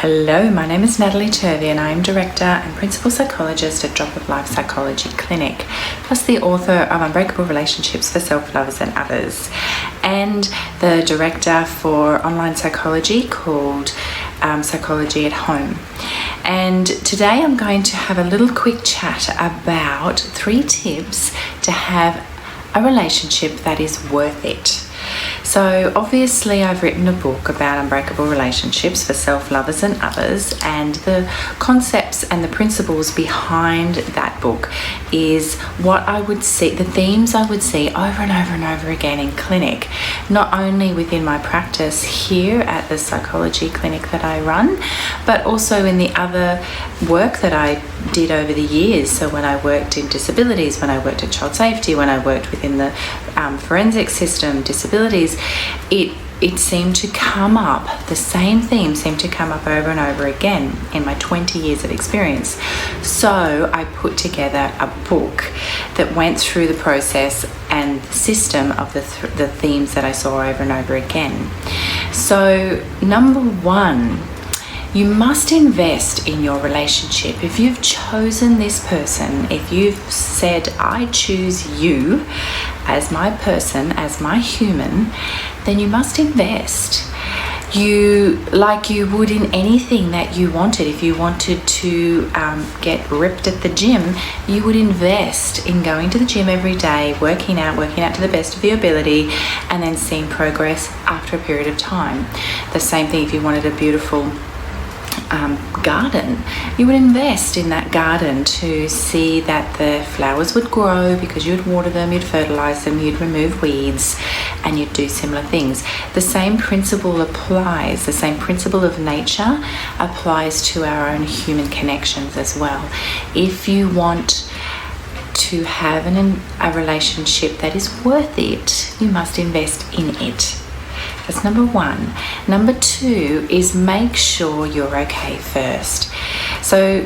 Hello, my name is Natalie Turvey and I am Director and Principal Psychologist at Drop of Life Psychology Clinic, plus the author of Unbreakable Relationships for Self-Lovers and Others, and the Director for online psychology called Psychology at Home. And today I'm going to have a little quick chat about 3 tips to have a relationship that is worth it. So obviously I've written a book about unbreakable relationships for self-lovers and others, and the concepts and the principles behind that book is what I would see, the themes I would see over and over and over again in clinic, not only within my practice here at the psychology clinic that I run, but also in the other work that I did over the years. So when I worked in disabilities, when I worked at child safety, when I worked within the forensic system, disabilities, it seemed to come up, the same theme seemed to come up over and over again in my 20 years of experience. So I put together a book that went through the process and the system of the themes that I saw over and over again. So number 1, you must invest in your relationship. If you've chosen this person, if you've said, I choose you as my person, as my human, then you must invest. Like you would in anything that you wanted. If you wanted to get ripped at the gym, you would invest in going to the gym every day, working out to the best of your ability, and then seeing progress after a period of time. The same thing if you wanted a beautiful garden. You would invest in that garden to see that the flowers would grow because you'd water them, you'd fertilize them, you'd remove weeds, and you'd do similar things. The same principle applies, the same principle of nature applies to our own human connections as well. If you want to have a relationship that is worth it, you must invest in it. That's number 1. Number 2 is make sure you're okay first. So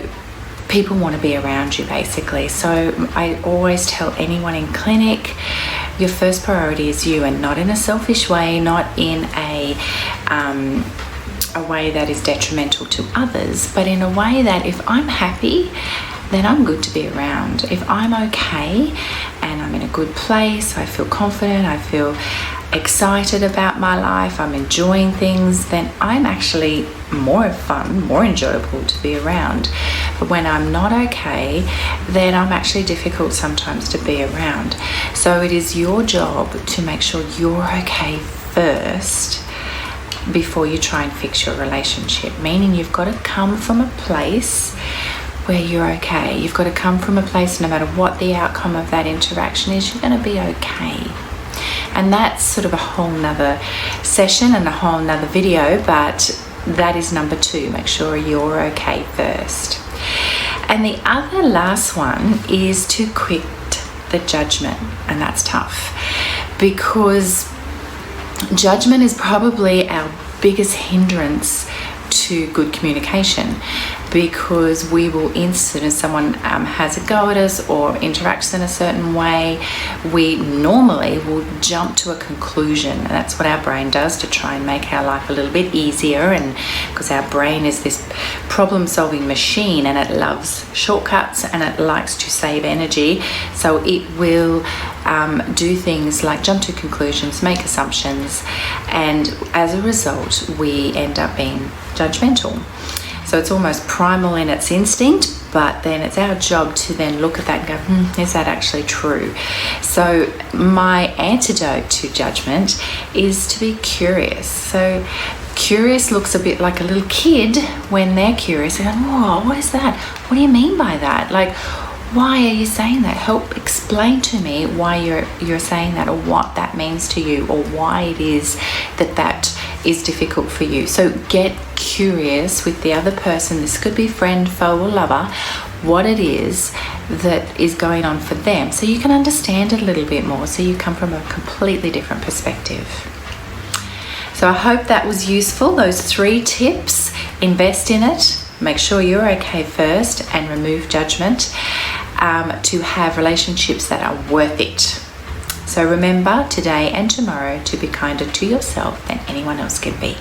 people want to be around you basically. So I always tell anyone in clinic, your first priority is you, and not in a selfish way, not in a way that is detrimental to others, but in a way that if I'm happy, then I'm good to be around. If I'm okay and I'm in a good place, I feel confident, I feel excited about my life, I'm enjoying things, then I'm actually more fun, more enjoyable to be around. But when I'm not okay, then I'm actually difficult sometimes to be around. So it is your job to make sure you're okay first before you try and fix your relationship, meaning you've got to come from a place where you're okay. You've got to come from a place, no matter what the outcome of that interaction is, you're going to be okay. And that's sort of a whole nother session and a whole nother video, but that is number 2. Make sure you're okay first. And the other last one is to quit the judgment. And that's tough because judgment is probably our biggest hindrance to good communication, because we will instant, as someone has a go at us or interacts in a certain way, we normally will jump to a conclusion, and that's what our brain does to try and make our life a little bit easier. And because our brain is this problem-solving machine and it loves shortcuts and it likes to save energy, so it will do things like jump to conclusions, make assumptions, and as a result we end up being judgmental. So it's almost primal in its instinct, but then it's our job to then look at that and go, is that actually true? So my antidote to judgment is to be curious. So curious looks a bit like a little kid when they're curious. They're going, whoa, what is that? What do you mean by that? Like, why are you saying that? Help explain to me why you're saying that, or what that means to you, or why it is that is difficult for you. So get curious with the other person. This could be friend, foe, or lover, what it is that is going on for them, so you can understand it a little bit more, so you come from a completely different perspective. So I hope that was useful, those 3 tips. Invest in it, make sure you're okay first, and remove judgment to have relationships that are worth it. So remember today and tomorrow to be kinder to yourself than anyone else can be.